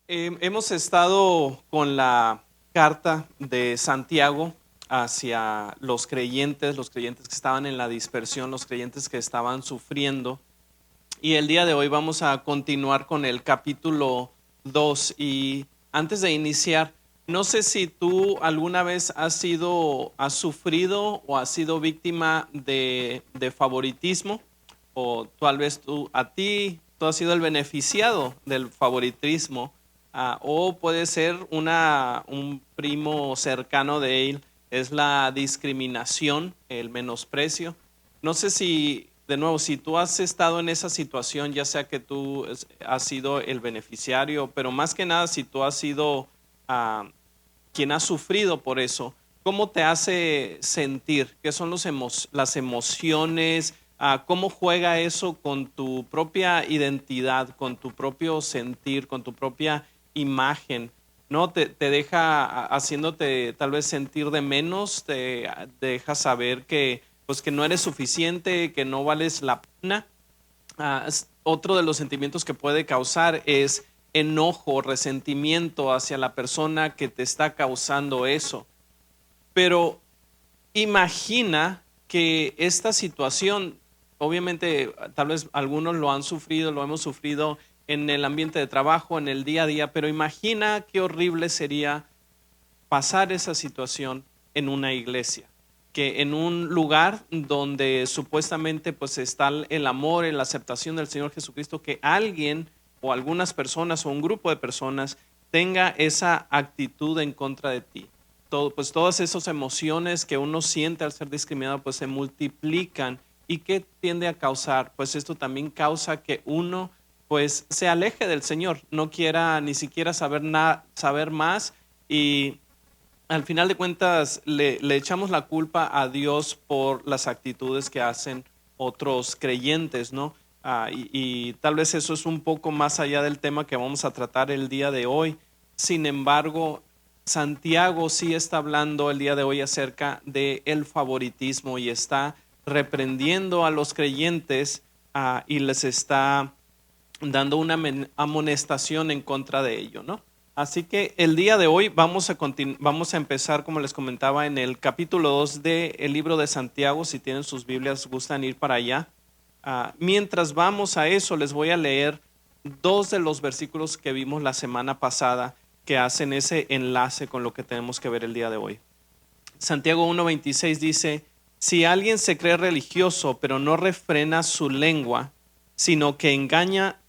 Hemos estado con la carta de Santiago hacia los creyentes que estaban en la dispersión, los creyentes que estaban sufriendo. Y el día de hoy vamos a continuar con el capítulo 2. Y antes de iniciar, no sé si tú alguna vez has sufrido o has sido víctima de favoritismo, o tal vez tú has sido el beneficiado del favoritismo, o puede ser un primo cercano de él, es la discriminación, el menosprecio. No sé si, de nuevo, si tú has estado en esa situación, ya sea que has sido el beneficiario, pero más que nada si tú has sido quien ha sufrido por eso, ¿cómo te hace sentir? ¿Qué son las emociones? ¿Cómo juega eso con tu propia identidad, con tu propio sentir, con tu propia imagen? ¿No? Te deja haciéndote tal vez sentir de menos, te deja saber que, pues, que no eres suficiente, que no vales la pena. Otro de los sentimientos que puede causar es enojo, resentimiento hacia la persona que te está causando eso. Pero imagina que esta situación, obviamente, tal vez algunos lo han sufrido, lo hemos sufrido en el ambiente de trabajo, en el día a día, pero imagina qué horrible sería pasar esa situación en una iglesia, que en un lugar donde supuestamente pues está el amor, la aceptación del Señor Jesucristo, que alguien o algunas personas o un grupo de personas tenga esa actitud en contra de ti. Pues todas esas emociones que uno siente al ser discriminado pues se multiplican. ¿Y qué tiende a causar? Pues esto también causa que uno pues se aleje del Señor, no quiera ni siquiera saber más, y al final de cuentas le echamos la culpa a Dios por las actitudes que hacen otros creyentes, ¿no? Y tal vez eso es un poco más allá del tema que vamos a tratar el día de hoy. Sin embargo, Santiago sí está hablando el día de hoy acerca de el favoritismo y está reprendiendo a los creyentes, y les está dando una amonestación en contra de ello, ¿no? Así que el día de hoy vamos a empezar, como les comentaba, en el capítulo 2 del libro de Santiago. Si tienen sus Biblias, gustan ir para allá. Mientras vamos a eso, les voy a leer dos de los versículos que vimos la semana pasada que hacen ese enlace con lo que tenemos que ver el día de hoy. Santiago 1:26 dice: si alguien se cree religioso, pero no refrena su lengua, sino que engaña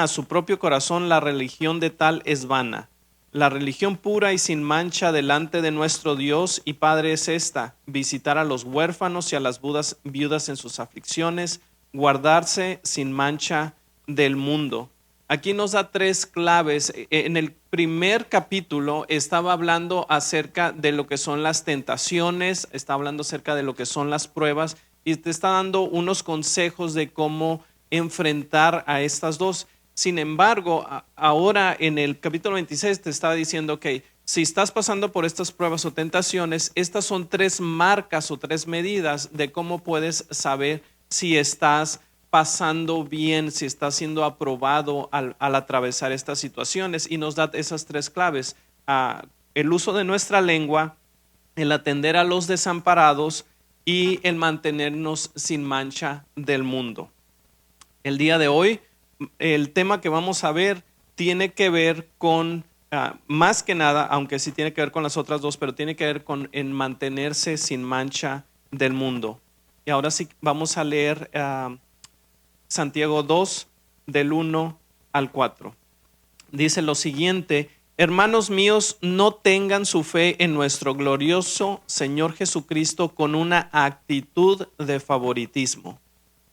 a su propio corazón, la religión de tal es vana. La religión pura y sin mancha delante de nuestro Dios y Padre es esta: visitar a los huérfanos y a las viudas en sus aflicciones, guardarse sin mancha del mundo. Aquí nos da tres claves. En el primer capítulo estaba hablando acerca de lo que son las tentaciones, está hablando acerca de lo que son las pruebas, y te está dando unos consejos de cómo enfrentar a estas dos. Sin embargo, ahora en el capítulo 26 te está diciendo que si estás pasando por estas pruebas o tentaciones, estas son tres marcas o tres medidas de cómo puedes saber si estás pasando bien, si estás siendo aprobado al atravesar estas situaciones. Y nos da esas tres claves: el uso de nuestra lengua, el atender a los desamparados y el mantenernos sin mancha del mundo. El día de hoy, el tema que vamos a ver tiene que ver con, más que nada, aunque sí tiene que ver con las otras dos, pero tiene que ver con en mantenerse sin mancha del mundo. Y ahora sí vamos a leer Santiago 2, del 1 al 4. Dice lo siguiente: hermanos míos, no tengan su fe en nuestro glorioso Señor Jesucristo con una actitud de favoritismo.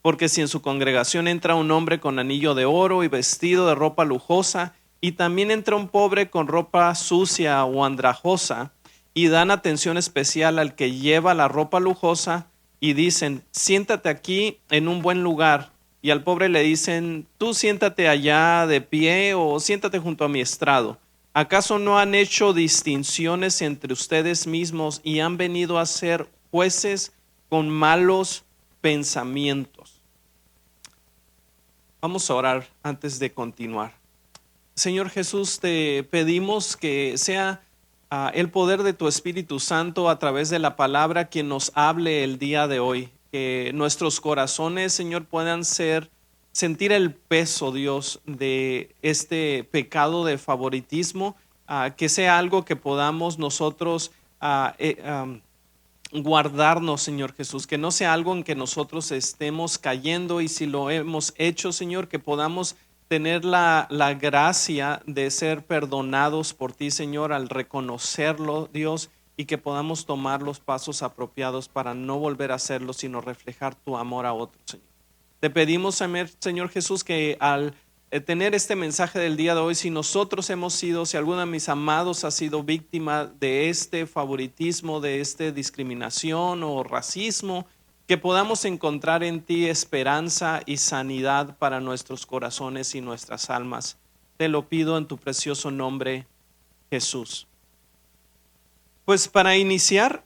Porque si en su congregación entra un hombre con anillo de oro y vestido de ropa lujosa, y también entra un pobre con ropa sucia o andrajosa, y dan atención especial al que lleva la ropa lujosa, y dicen: siéntate aquí en un buen lugar, y al pobre le dicen: tú siéntate allá de pie, o siéntate junto a mi estrado. ¿Acaso no han hecho distinciones entre ustedes mismos y han venido a ser jueces con malos pensamientos? Vamos a orar antes de continuar. Señor Jesús, te pedimos que sea el poder de tu Espíritu Santo a través de la palabra quien nos hable el día de hoy. Que nuestros corazones, Señor, puedan sentir el peso, Dios, de este pecado de favoritismo, que sea algo que podamos nosotros guardarnos, Señor Jesús, que no sea algo en que nosotros estemos cayendo, y si lo hemos hecho, Señor, que podamos tener la gracia de ser perdonados por ti, Señor, al reconocerlo, Dios, y que podamos tomar los pasos apropiados para no volver a hacerlo, sino reflejar tu amor a otros, Señor. Te pedimos, Señor Jesús, que al tener este mensaje del día de hoy, si nosotros hemos sido, si alguno de mis amados ha sido víctima de este favoritismo, de esta discriminación o racismo, que podamos encontrar en ti esperanza y sanidad para nuestros corazones y nuestras almas. Te lo pido en tu precioso nombre, Jesús. Pues para iniciar,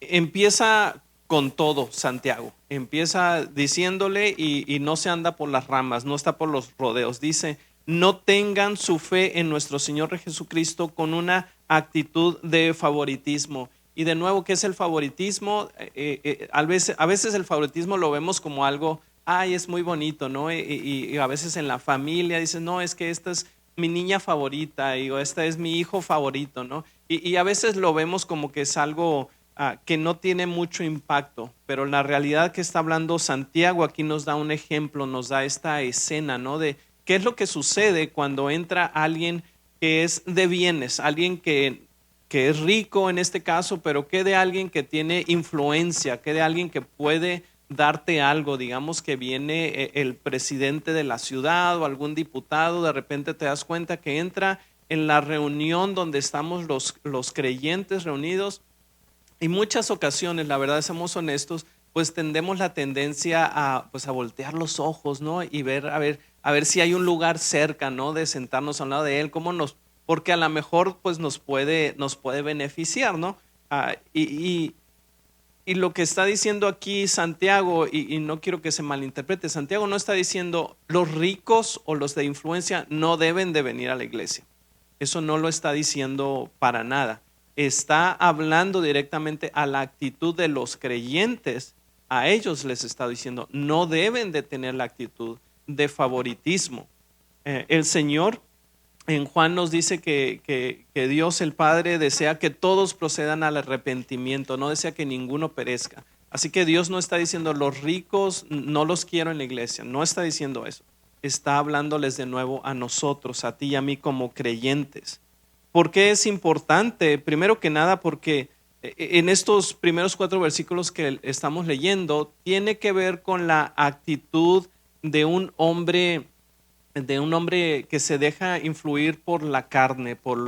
empieza con todo Santiago. Empieza diciéndole y no se anda por las ramas, no está por los rodeos. Dice, no tengan su fe en nuestro Señor Jesucristo con una actitud de favoritismo. Y de nuevo, ¿qué es el favoritismo? A veces el favoritismo lo vemos como algo, ay, es muy bonito, ¿no? Y a veces en la familia dicen, no, es que esta es mi niña favorita, o esta es mi hijo favorito, ¿no? Y a veces lo vemos como que es algo que no tiene mucho impacto, pero la realidad que está hablando Santiago aquí nos da un ejemplo, nos da esta escena, ¿no? De qué es lo que sucede cuando entra alguien que es de bienes, alguien que es rico en este caso, pero que de alguien que tiene influencia, que de alguien que puede darte algo, digamos que viene el presidente de la ciudad o algún diputado, de repente te das cuenta que entra en la reunión donde estamos los creyentes reunidos. Y muchas ocasiones, la verdad, seamos honestos, pues tendemos la tendencia pues a voltear los ojos, ¿no? Y ver, a ver si hay un lugar cerca, ¿no? De sentarnos al lado de él, porque a lo mejor pues nos puede beneficiar, ¿no? Y lo que está diciendo aquí Santiago, y no quiero que se malinterprete, Santiago no está diciendo los ricos o los de influencia no deben de venir a la iglesia. Eso no lo está diciendo para nada. Está hablando directamente a la actitud de los creyentes. A ellos les está diciendo, no deben de tener la actitud de favoritismo. El Señor en Juan nos dice que Dios el Padre desea que todos procedan al arrepentimiento, no desea que ninguno perezca. Así que Dios no está diciendo los ricos no los quiero en la iglesia, no está diciendo eso. Está hablándoles de nuevo a nosotros, a ti y a mí como creyentes. ¿Por qué es importante? Primero que nada porque en estos primeros 4 versículos que estamos leyendo tiene que ver con la actitud de un hombre que se deja influir por la carne, por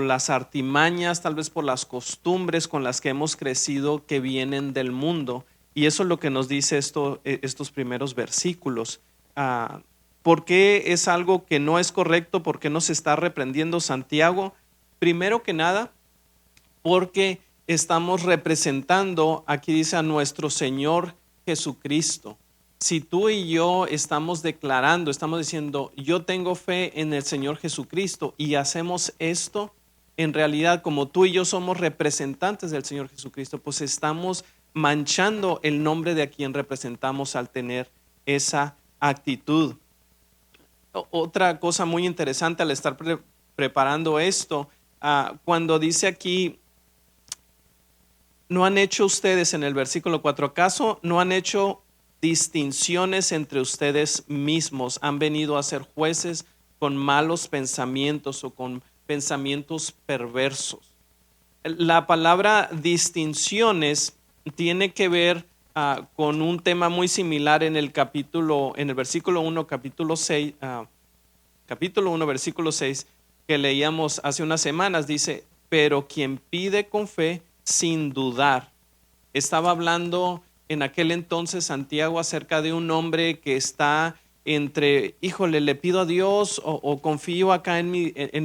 las artimañas, tal vez por las costumbres con las que hemos crecido que vienen del mundo. Y eso es lo que nos dice estos primeros versículos. ¿Por qué es algo que no es correcto? ¿Por qué nos está reprendiendo Santiago? Primero que nada, porque estamos representando, aquí dice, a nuestro Señor Jesucristo. Si tú y yo estamos declarando, estamos diciendo, yo tengo fe en el Señor Jesucristo y hacemos esto, en realidad como tú y yo somos representantes del Señor Jesucristo, pues estamos manchando el nombre de a quien representamos al tener esa actitud. Otra cosa muy interesante al estar preparando esto, cuando dice aquí, no han hecho ustedes en el versículo 4, ¿acaso no han hecho distinciones entre ustedes mismos? Han venido a ser jueces con malos pensamientos o con pensamientos perversos. La palabra distinciones tiene que ver con un tema muy similar en el versículo 1, capítulo 1, versículo 6, que leíamos hace unas semanas. Dice, pero quien pide con fe sin dudar. Estaba hablando en aquel entonces Santiago acerca de un hombre que está entre, híjole, le pido a Dios o confío acá en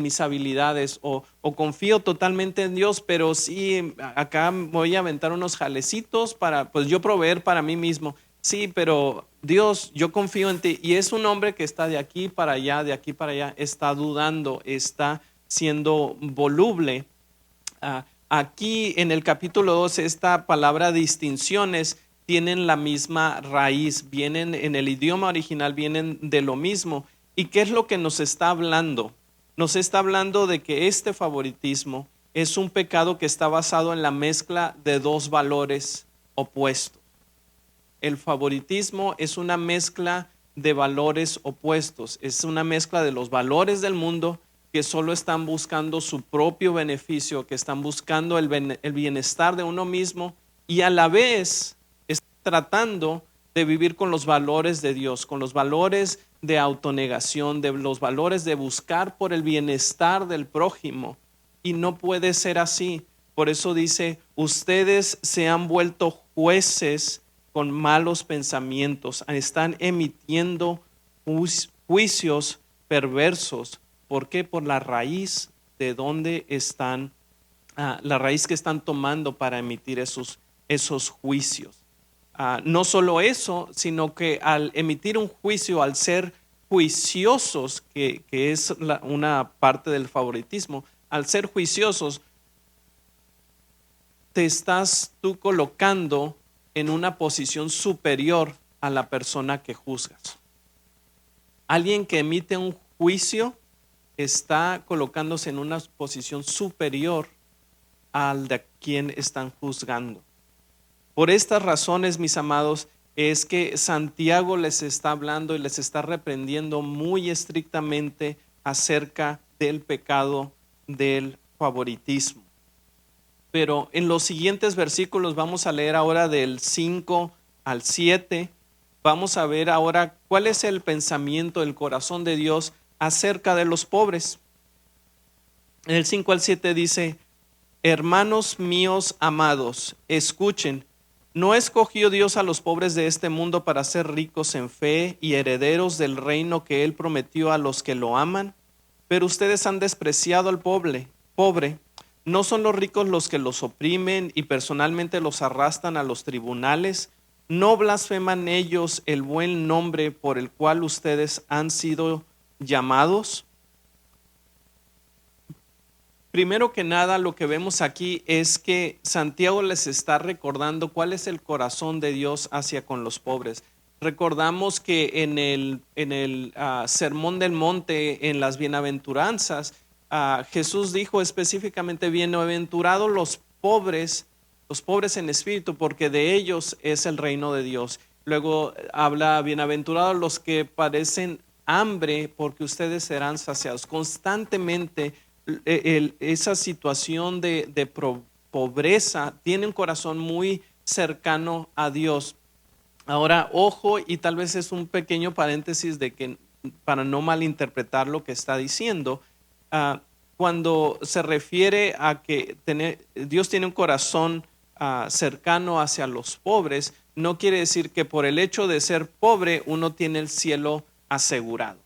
mis habilidades o confío totalmente en Dios, pero sí, acá voy a aventar unos jalecitos para pues yo proveer para mí mismo. sí, pero Dios, yo confío en ti. Y es un hombre que está de aquí para allá, de aquí para allá, está dudando, está siendo voluble. Aquí en el capítulo 2, esta palabra distinciones tienen la misma raíz, vienen en el idioma original, vienen de lo mismo. ¿Y qué es lo que nos está hablando? Nos está hablando de que este favoritismo es un pecado que está basado en la mezcla de dos valores opuestos. El favoritismo es una mezcla de valores opuestos, es una mezcla de los valores del mundo que solo están buscando su propio beneficio, que están buscando el bienestar de uno mismo y a la vez están tratando de vivir con los valores de Dios, con los valores de autonegación, de los valores de buscar por el bienestar del prójimo. Y no puede ser así. Por eso dice, ustedes se han vuelto jueces con malos pensamientos, están emitiendo juicios perversos. ¿Por qué? Por la raíz de donde están, la raíz que están tomando para emitir esos juicios. No solo eso, sino que al emitir un juicio, al ser juiciosos, que es una parte del favoritismo, al ser juiciosos, te estás tú colocando en una posición superior a la persona que juzgas. Alguien que emite un juicio está colocándose en una posición superior al de quien están juzgando. Por estas razones, mis amados, es que Santiago les está hablando y les está reprendiendo muy estrictamente acerca del pecado del favoritismo. Pero en los siguientes versículos vamos a leer ahora del 5 al 7. Vamos a ver ahora cuál es el pensamiento del corazón de Dios acerca de los pobres. En el 5 al 7 dice, hermanos míos amados, escuchen, ¿no escogió Dios a los pobres de este mundo para ser ricos en fe y herederos del reino que Él prometió a los que lo aman? Pero ustedes han despreciado al pobre. ¿No son los ricos los que los oprimen y personalmente los arrastran a los tribunales? ¿No blasfeman ellos el buen nombre por el cual ustedes han sido llamados? Primero que nada, lo que vemos aquí es que Santiago les está recordando cuál es el corazón de Dios hacia con los pobres. Recordamos que en el Sermón del Monte, en las bienaventuranzas, Jesús dijo específicamente, bienaventurados los pobres en espíritu, porque de ellos es el reino de Dios. Luego habla, bienaventurados los que padecen hambre, porque ustedes serán saciados. Constantemente esa situación de pobreza tiene un corazón muy cercano a Dios. Ahora, ojo, y tal vez es un pequeño paréntesis de que para no malinterpretar lo que está diciendo, cuando se refiere a que Dios tiene un corazón cercano hacia los pobres, no quiere decir que por el hecho de ser pobre uno tiene el cielo asegurado.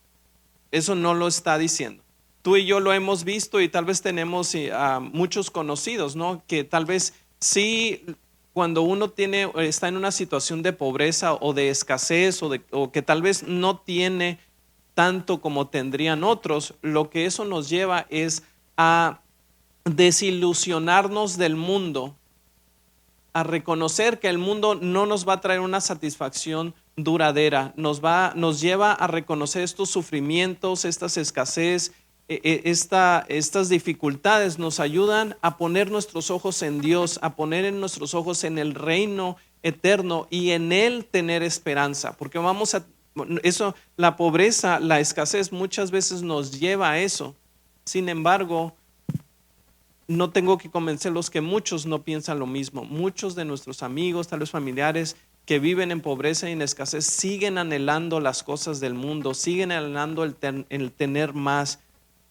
Eso no lo está diciendo. Tú y yo lo hemos visto y tal vez tenemos muchos conocidos, ¿no? Que tal vez sí, cuando uno está en una situación de pobreza o de escasez o que tal vez no tiene tanto como tendrían otros, lo que eso nos lleva es a desilusionarnos del mundo, a reconocer que el mundo no nos va a traer una satisfacción duradera, nos lleva a reconocer estos sufrimientos, estas escasez, estas dificultades nos ayudan a poner nuestros ojos en Dios, a poner en nuestros ojos en el reino eterno y en Él tener esperanza, porque la pobreza, la escasez muchas veces nos lleva a eso. Sin embargo, no tengo que convencerlos que muchos no piensan lo mismo. Muchos de nuestros amigos, tal vez familiares, que viven en pobreza y en escasez, siguen anhelando las cosas del mundo, siguen anhelando el tener más.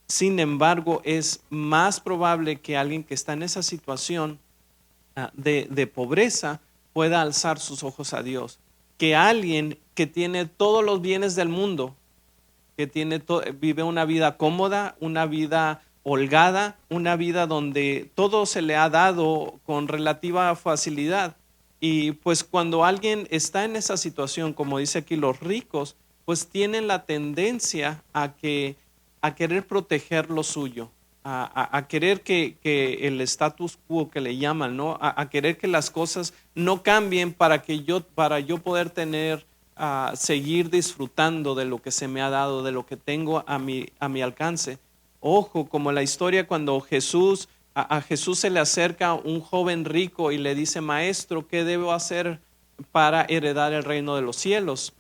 Sin embargo, es más probable que alguien que está en esa situación de pobreza pueda alzar sus ojos a Dios, que alguien que tiene todos los bienes del mundo, que vive una vida cómoda, una vida holgada, una vida donde todo se le ha dado con relativa facilidad Y pues cuando alguien está en esa situación, como dice aquí, los ricos, pues tienen la tendencia a querer proteger lo suyo, a querer que el status quo que le llaman, ¿no? A querer que las cosas no cambien para yo poder tener, seguir disfrutando de lo que se me ha dado, de lo que tengo a mi alcance. Ojo, como la historia cuando a Jesús se le acerca un joven rico y le dice, maestro, ¿qué debo hacer para heredar el reino de los cielos?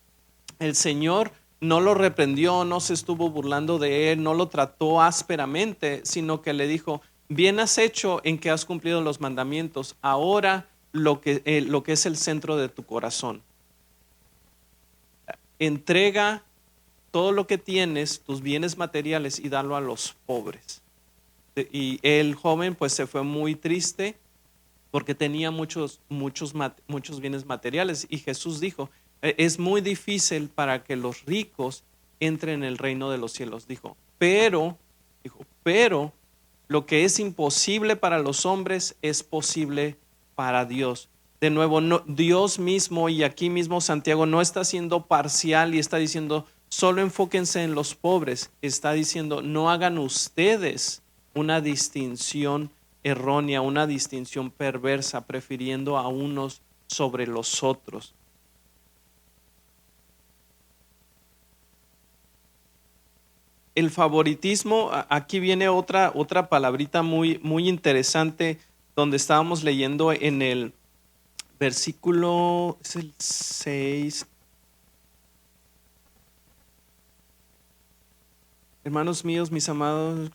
El Señor no lo reprendió, no se estuvo burlando de él, no lo trató ásperamente, sino que le dijo, bien has hecho en que has cumplido los mandamientos, ahora lo que es el centro de tu corazón. Entrega todo lo que tienes, tus bienes materiales, y dalo a los pobres. Y el joven pues se fue muy triste porque tenía muchos bienes materiales. Y Jesús dijo, es muy difícil para que los ricos entren en el reino de los cielos. Pero lo que es imposible para los hombres es posible para Dios. De nuevo, no, Dios mismo, y aquí mismo Santiago no está siendo parcial y está diciendo, solo enfóquense en los pobres. Está diciendo, no hagan ustedes una distinción errónea, una distinción perversa, prefiriendo a unos sobre los otros. El favoritismo, aquí viene otra palabrita muy interesante, donde estábamos leyendo en el versículo, es el 6. Hermanos míos, mis amados,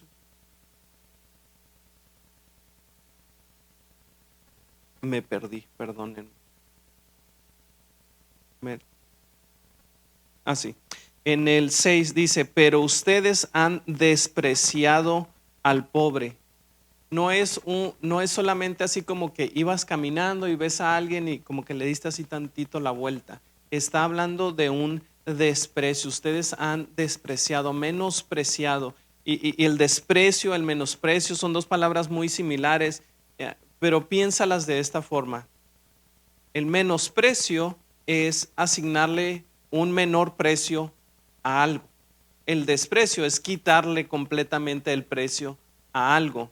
me perdí, perdonen. Sí. En el 6 dice, pero ustedes han despreciado al pobre. No es solamente así como que ibas caminando y ves a alguien y como que le diste así tantito la vuelta. Está hablando de un desprecio. Ustedes han despreciado, menospreciado. Y el desprecio, el menosprecio son dos palabras muy similares, pero piénsalas de esta forma. El menosprecio es asignarle un menor precio a algo. El desprecio es quitarle completamente el precio a algo.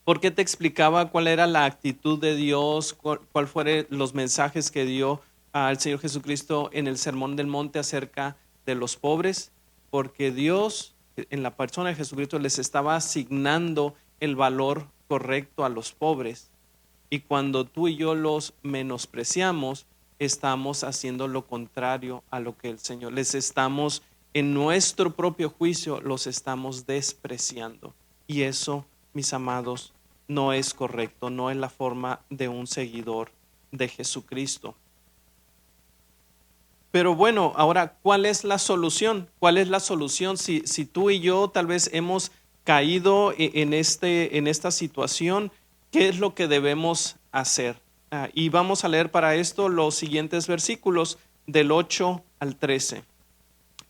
¿Por qué te explicaba cuál era la actitud de Dios, cuál fueron los mensajes que dio al Señor Jesucristo en el Sermón del Monte acerca de los pobres? Porque Dios, en la persona de Jesucristo, les estaba asignando el valor correcto a los pobres. Y cuando tú y yo los menospreciamos, estamos haciendo lo contrario a lo que el Señor. Les estamos, en nuestro propio juicio, los estamos despreciando. Y eso, mis amados, no es correcto, no es la forma de un seguidor de Jesucristo. Pero bueno, ahora, ¿cuál es la solución? ¿Cuál es la solución si tú y yo tal vez hemos caído en esta situación? ¿Qué es lo que debemos hacer? Y vamos a leer para esto los siguientes versículos del 8 al 13.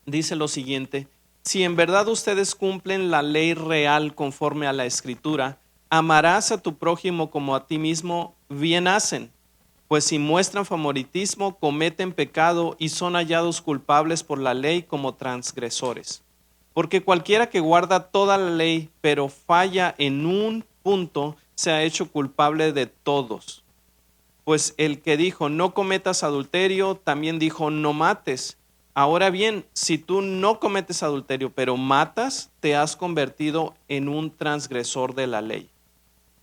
Dice lo siguiente: si en verdad ustedes cumplen la ley real conforme a la Escritura, amarás a tu prójimo como a ti mismo, bien hacen. Pues si muestran favoritismo, cometen pecado y son hallados culpables por la ley como transgresores. Porque cualquiera que guarda toda la ley, pero falla en un punto, se ha hecho culpable de todos. Pues el que dijo no cometas adulterio, también dijo no mates. Ahora bien, si tú no cometes adulterio, pero matas, te has convertido en un transgresor de la ley.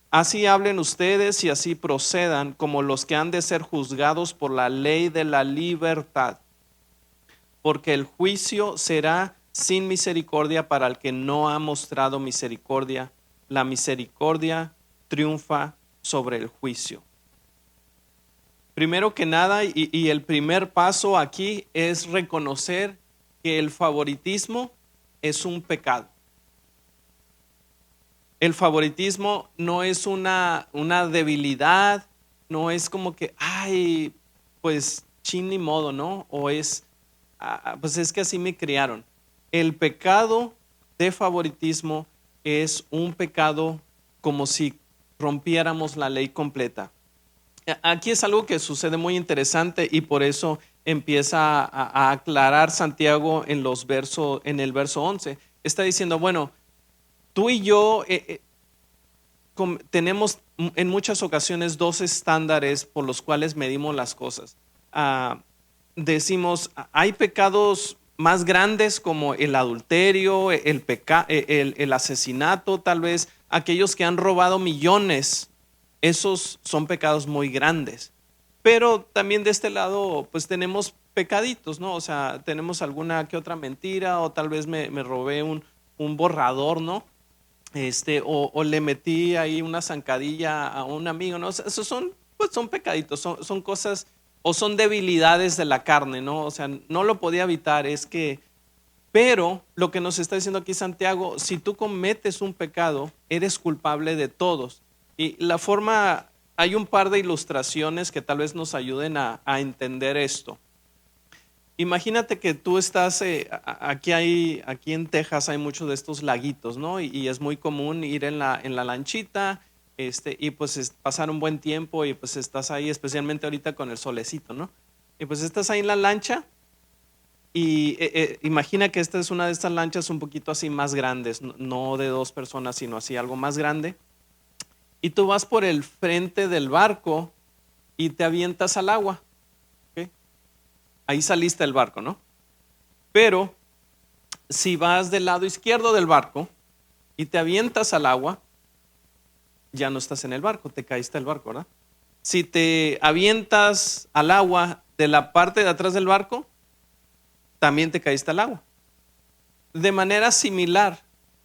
Así hablen ustedes y así procedan como los que han de ser juzgados por la ley de la libertad, porque el juicio será sin misericordia para el que no ha mostrado misericordia. La misericordia triunfa sobre el juicio. Primero que nada, y el primer paso aquí es reconocer que el favoritismo es un pecado. El favoritismo no es una debilidad, no es como que, ay, pues chin ni modo, ¿no? O es, pues es que así me criaron. El pecado de favoritismo es un pecado como si rompiéramos la ley completa. Aquí es algo que sucede muy interesante y por eso empieza a aclarar Santiago en el verso 11. Está diciendo, bueno, tú y yo tenemos en muchas ocasiones dos estándares por los cuales medimos las cosas. Ah, Decimos, hay pecados más grandes como el adulterio, el asesinato, tal vez aquellos que han robado millones, esos son pecados muy grandes. Pero también de este lado, pues tenemos pecaditos, ¿no? O sea, tenemos alguna que otra mentira o tal vez me robé un borrador, ¿no? O le metí ahí una zancadilla a un amigo, ¿no? O sea, esos son, pues son pecaditos, son cosas o son debilidades de la carne, ¿no? O sea, no lo podía evitar, pero lo que nos está diciendo aquí Santiago, si tú cometes un pecado, eres culpable de todos. Y hay un par de ilustraciones que tal vez nos ayuden a entender esto. Imagínate que tú estás, aquí en Texas hay muchos de estos laguitos, ¿no? Y es muy común ir en la lanchita, y pues pasar un buen tiempo y pues estás ahí, especialmente ahorita con el solecito, ¿no? Y pues estás ahí en la lancha y imagina que esta es una de estas lanchas un poquito así más grandes, no de dos personas, sino así algo más grande. Y tú vas por el frente del barco y te avientas al agua, ¿ok? Ahí saliste del barco, ¿no? Pero si vas del lado izquierdo del barco y te avientas al agua, ya no estás en el barco, te caíste del barco, ¿verdad? Si te avientas al agua de la parte de atrás del barco, también te caíste al agua. De manera similar,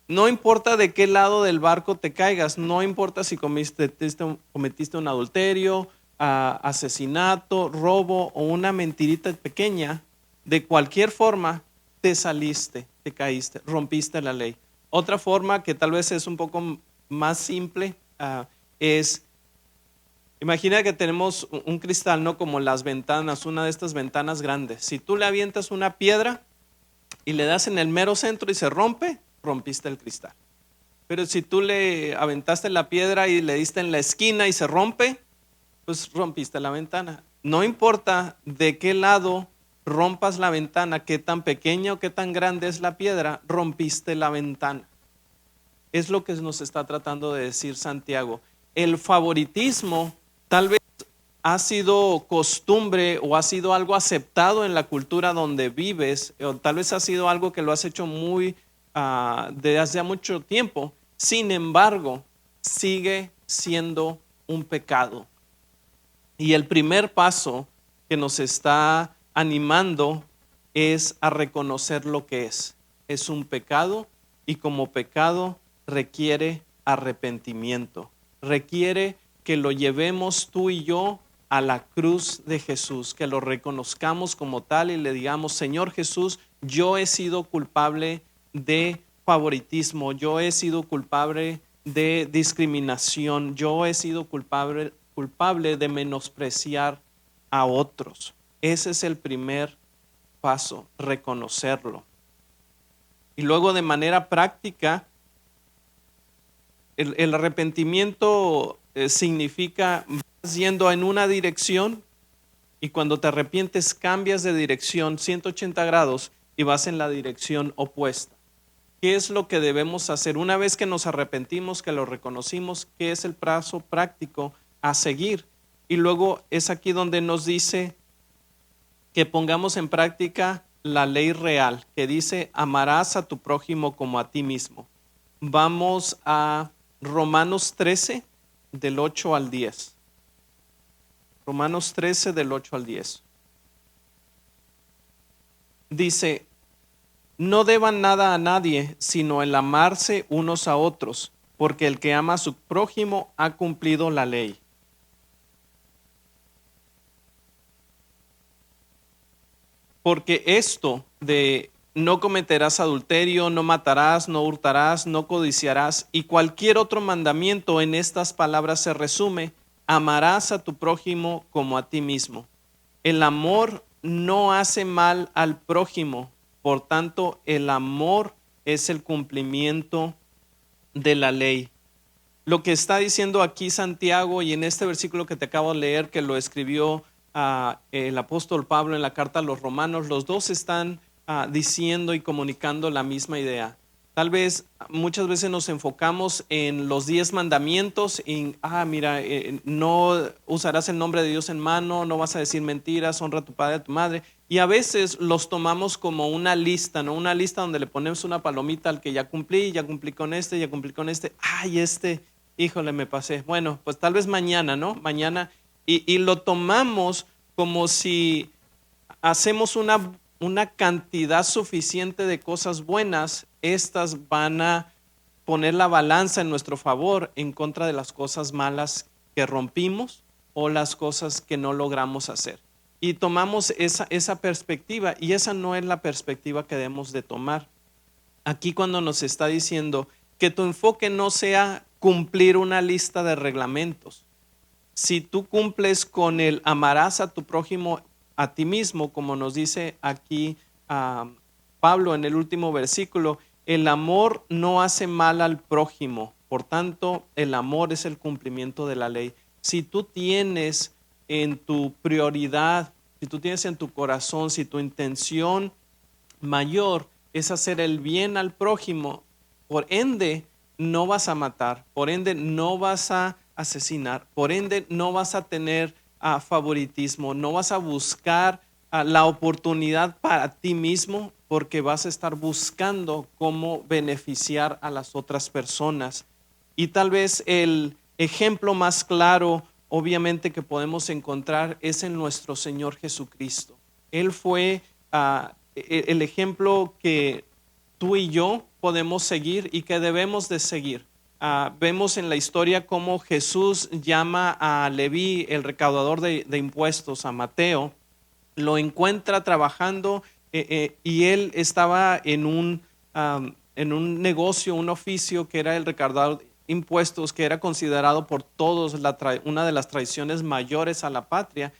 no importa de qué lado del barco te caigas, no importa si cometiste un adulterio, asesinato, robo o una mentirita pequeña, de cualquier forma te saliste, te caíste, rompiste la ley. Otra forma que tal vez es un poco más simple es, imagina que tenemos un cristal, ¿no? Como las ventanas, una de estas ventanas grandes. Si tú le avientas una piedra y le das en el mero centro y se rompe, rompiste el cristal. Pero si tú le aventaste la piedra y le diste en la esquina y se rompe, pues rompiste la ventana. No importa de qué lado rompas la ventana, qué tan pequeña o qué tan grande es la piedra, rompiste la ventana. Es lo que nos está tratando de decir Santiago. El favoritismo tal vez ha sido costumbre o ha sido algo aceptado en la cultura donde vives, o tal vez ha sido algo que lo has hecho desde hace mucho tiempo. Sin embargo, sigue siendo un pecado. Y el primer paso que nos está animando es a reconocer lo que es. Es un pecado y como pecado requiere arrepentimiento. Requiere que lo llevemos tú y yo a la cruz de Jesús, que lo reconozcamos como tal y le digamos, Señor Jesús, yo he sido culpable de favoritismo, yo he sido culpable de discriminación, yo he sido culpable de menospreciar a otros. Ese es el primer paso, reconocerlo. Y luego de manera práctica, el arrepentimiento significa vas yendo en una dirección y cuando te arrepientes cambias de dirección 180 grados y vas en la dirección opuesta. ¿Qué es lo que debemos hacer? Una vez que nos arrepentimos, que lo reconocimos, ¿qué es el paso práctico a seguir? Y luego es aquí donde nos dice que pongamos en práctica la ley real, que dice, amarás a tu prójimo como a ti mismo. Vamos a Romanos 13, del 8 al 10. Romanos 13, del 8 al 10. Dice, no deban nada a nadie, sino el amarse unos a otros, porque el que ama a su prójimo ha cumplido la ley. Porque esto de no cometerás adulterio, no matarás, no hurtarás, no codiciarás y cualquier otro mandamiento en estas palabras se resume, amarás a tu prójimo como a ti mismo. El amor no hace mal al prójimo, por tanto el amor es el cumplimiento de la ley. Lo que está diciendo aquí Santiago y en este versículo que te acabo de leer, que lo escribió el apóstol Pablo en la carta a los romanos, los dos están diciendo y comunicando la misma idea. Tal vez muchas veces nos enfocamos en los 10 mandamientos, en, mira, no usarás el nombre de Dios en mano, no vas a decir mentiras, honra a tu padre y a tu madre. Y a veces los tomamos como una lista, ¿no? Una lista donde le ponemos una palomita al que ya cumplí con este, ya cumplí con este. Híjole, me pasé. Bueno, pues tal vez mañana, ¿no? Mañana. Y lo tomamos como si hacemos una cantidad suficiente de cosas buenas, estas van a poner la balanza en nuestro favor en contra de las cosas malas que rompimos o las cosas que no logramos hacer. Y tomamos esa perspectiva, y esa no es la perspectiva que debemos de tomar. Aquí cuando nos está diciendo que tu enfoque no sea cumplir una lista de reglamentos. Si tú cumples con el amarás a tu prójimo a ti mismo, como nos dice aquí Pablo en el último versículo, el amor no hace mal al prójimo, por tanto, el amor es el cumplimiento de la ley. Si tú tienes en tu prioridad, si tú tienes en tu corazón, si tu intención mayor es hacer el bien al prójimo, por ende no vas a matar, por ende no vas a asesinar, por ende no vas a tener favoritismo, no vas a buscar la oportunidad para ti mismo, porque vas a estar buscando cómo beneficiar a las otras personas. Y tal vez el ejemplo más claro, obviamente, que podemos encontrar es en nuestro Señor Jesucristo. Él fue el ejemplo que tú y yo podemos seguir y que debemos de seguir. Vemos en la historia cómo Jesús llama a Leví, el recaudador de impuestos, a Mateo, lo encuentra trabajando y él estaba en un negocio, un oficio que era el recaudador de impuestos, que era considerado por todos una de las traiciones mayores a la patria.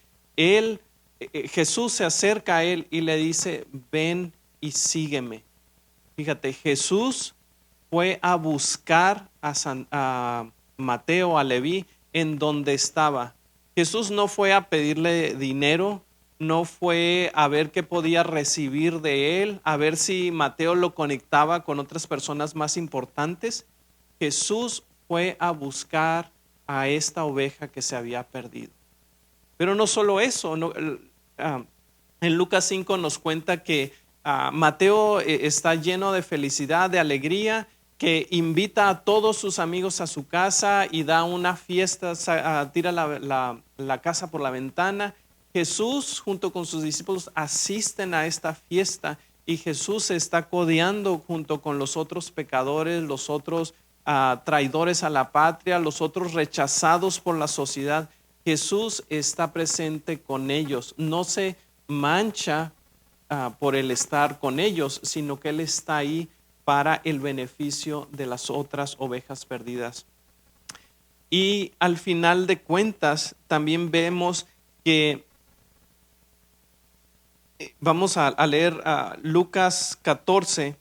Jesús se acerca a él y le dice, ven y sígueme. Fíjate, Jesús fue a buscar a Mateo, a Leví, en donde estaba. Jesús no fue a pedirle dinero, no fue a ver qué podía recibir de él, a ver si Mateo lo conectaba con otras personas más importantes. Jesús fue a buscar a esta oveja que se había perdido. Pero no solo eso, en Lucas 5 nos cuenta que Mateo está lleno de felicidad, de alegría, que invita a todos sus amigos a su casa y da una fiesta, tira la casa por la ventana. Jesús junto con sus discípulos asisten a esta fiesta y Jesús se está codeando junto con los otros pecadores, los otros traidores a la patria, los otros rechazados por la sociedad. Jesús está presente con ellos, no se mancha por el estar con ellos, sino que Él está ahí para el beneficio de las otras ovejas perdidas. Y al final de cuentas también vemos que vamos a leer Lucas 14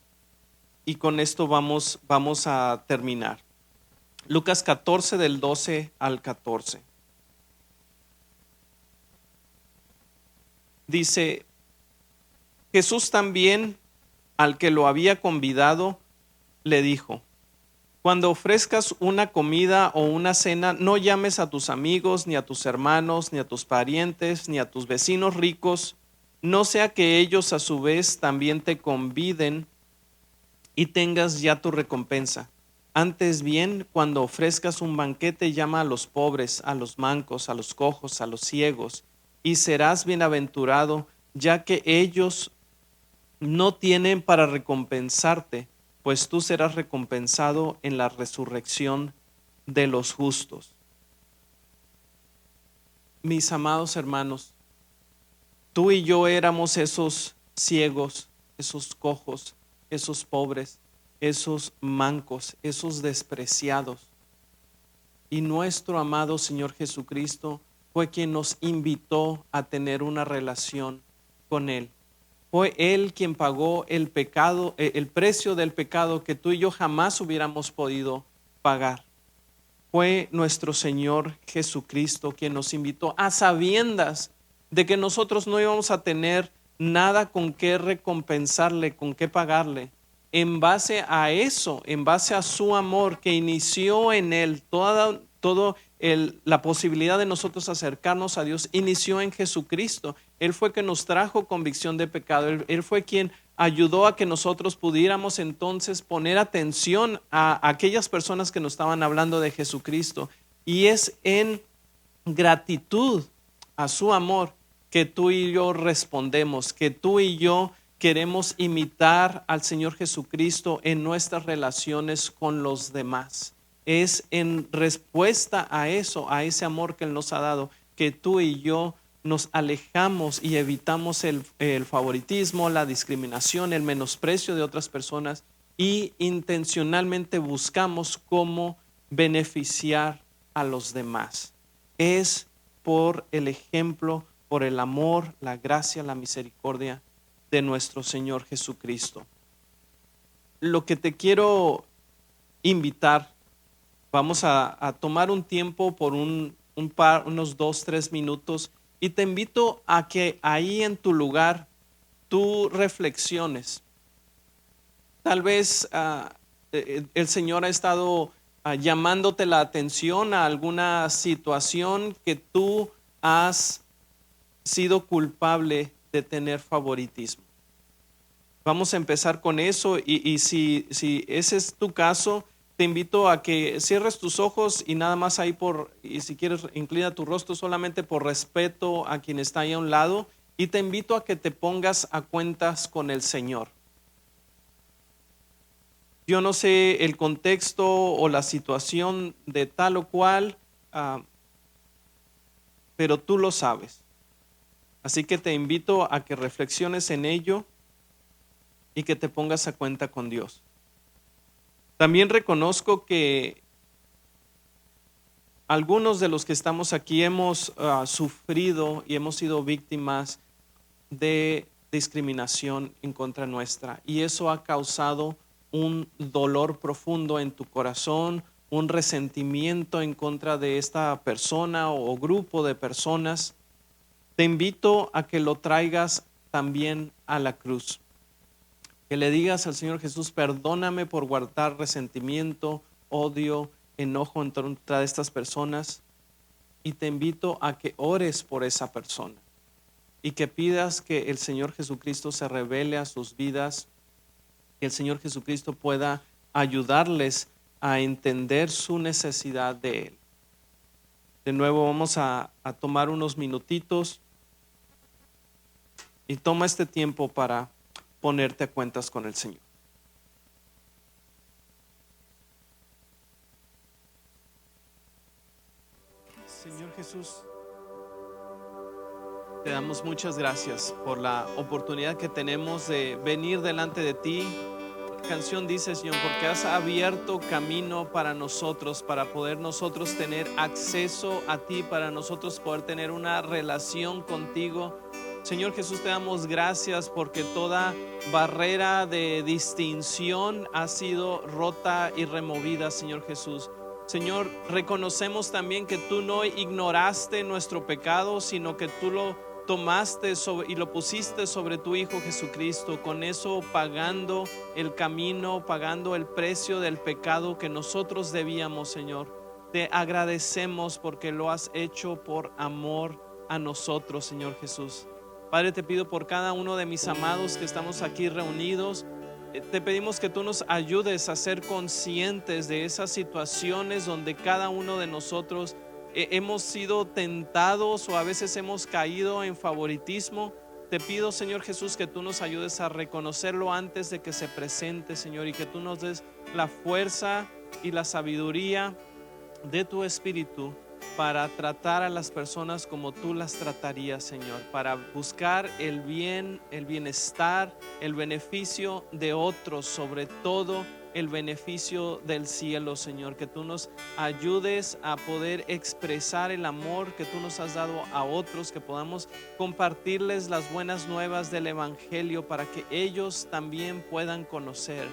y con esto vamos a terminar. Lucas 14 del 12 al 14. Dice, Jesús también al que lo había convidado le dijo, cuando ofrezcas una comida o una cena, no llames a tus amigos, ni a tus hermanos, ni a tus parientes, ni a tus vecinos ricos, no sea que ellos a su vez también te conviden y tengas ya tu recompensa. Antes bien, cuando ofrezcas un banquete, llama a los pobres, a los mancos, a los cojos, a los ciegos, y serás bienaventurado, ya que ellos no tienen para recompensarte, pues tú serás recompensado en la resurrección de los justos. Mis amados hermanos, tú y yo éramos esos ciegos, esos cojos, esos pobres, esos mancos, esos despreciados. Y nuestro amado Señor Jesucristo fue quien nos invitó a tener una relación con Él. Fue Él quien pagó el pecado, el precio del pecado que tú y yo jamás hubiéramos podido pagar. fue nuestro Señor Jesucristo quien nos invitó a sabiendas de que nosotros no íbamos a tener nada con qué recompensarle, con qué pagarle. En base a eso, en base a su amor que inició en él, la posibilidad de nosotros acercarnos a Dios inició en Jesucristo. Él fue que nos trajo convicción de pecado. Él fue quien ayudó a que nosotros pudiéramos entonces poner atención a aquellas personas que nos estaban hablando de Jesucristo. Y es en gratitud a su amor que tú y yo respondemos, que tú y yo queremos imitar al Señor Jesucristo en nuestras relaciones con los demás. Es en respuesta a eso, a ese amor que Él nos ha dado, que tú y yo nos alejamos y evitamos el favoritismo, la discriminación, el menosprecio de otras personas y intencionalmente buscamos cómo beneficiar a los demás. Es por el ejemplo, por el amor, la gracia, la misericordia de nuestro Señor Jesucristo. Lo que te quiero invitar, vamos a tomar un tiempo por unos 2-3 minutos y te invito a que ahí en tu lugar tú reflexiones. Tal vez el Señor ha estado llamándote la atención a alguna situación que tú has sido culpable de tener favoritismo. Vamos a empezar con eso y si ese es tu caso, te invito a que cierres tus ojos y nada más ahí y si quieres inclina tu rostro solamente por respeto a quien está ahí a un lado y te invito a que te pongas a cuentas con el Señor. Yo no sé el contexto o la situación de tal o cual, pero tú lo sabes. Así que te invito a que reflexiones en ello y que te pongas a cuenta con Dios. También reconozco que algunos de los que estamos aquí hemos sufrido y hemos sido víctimas de discriminación en contra nuestra y eso ha causado un dolor profundo en tu corazón, un resentimiento en contra de esta persona o grupo de personas. Te invito a que lo traigas también a la cruz. Que le digas al Señor Jesús, perdóname por guardar resentimiento, odio, enojo en contra de estas personas. Y te invito a que ores por esa persona y que pidas que el Señor Jesucristo se revele a sus vidas, que el Señor Jesucristo pueda ayudarles a entender su necesidad de Él. De nuevo vamos a tomar unos minutitos y toma este tiempo para ponerte a cuentas con el Señor. Señor Jesús, te damos muchas gracias por la oportunidad que tenemos de venir delante de ti. La canción dice, Señor, porque has abierto camino para nosotros, para poder nosotros tener acceso a ti, para nosotros poder tener una relación contigo. Señor Jesús, te damos gracias porque toda barrera de distinción ha sido rota y removida, Señor Jesús. Señor, reconocemos también que tú no ignoraste nuestro pecado, sino que tú lo tomaste y lo pusiste sobre tu Hijo Jesucristo, con eso pagando el camino, pagando el precio del pecado que nosotros debíamos, Señor. Te agradecemos porque lo has hecho por amor a nosotros, Señor Jesús. Padre, te pido por cada uno de mis amados que estamos aquí reunidos. Te pedimos que tú nos ayudes a ser conscientes de esas situaciones donde cada uno de nosotros hemos sido tentados o a veces hemos caído en favoritismo. Te pido, Señor Jesús, que tú nos ayudes a reconocerlo antes de que se presente, Señor, y que tú nos des la fuerza y la sabiduría de tu Espíritu para tratar a las personas como tú las tratarías, Señor, para buscar el bien, el bienestar, el beneficio de otros, sobre todo el beneficio del cielo, Señor. Que tú nos ayudes a poder expresar el amor que tú nos has dado a otros, que podamos compartirles las buenas nuevas del Evangelio para que ellos también puedan conocer.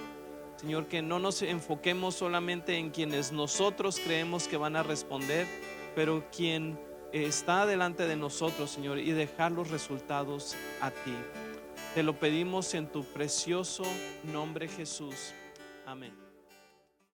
Señor, que no nos enfoquemos solamente en quienes nosotros creemos que van a responder, pero quien está delante de nosotros, Señor, y dejar los resultados a ti. Te lo pedimos en tu precioso nombre, Jesús. Amén.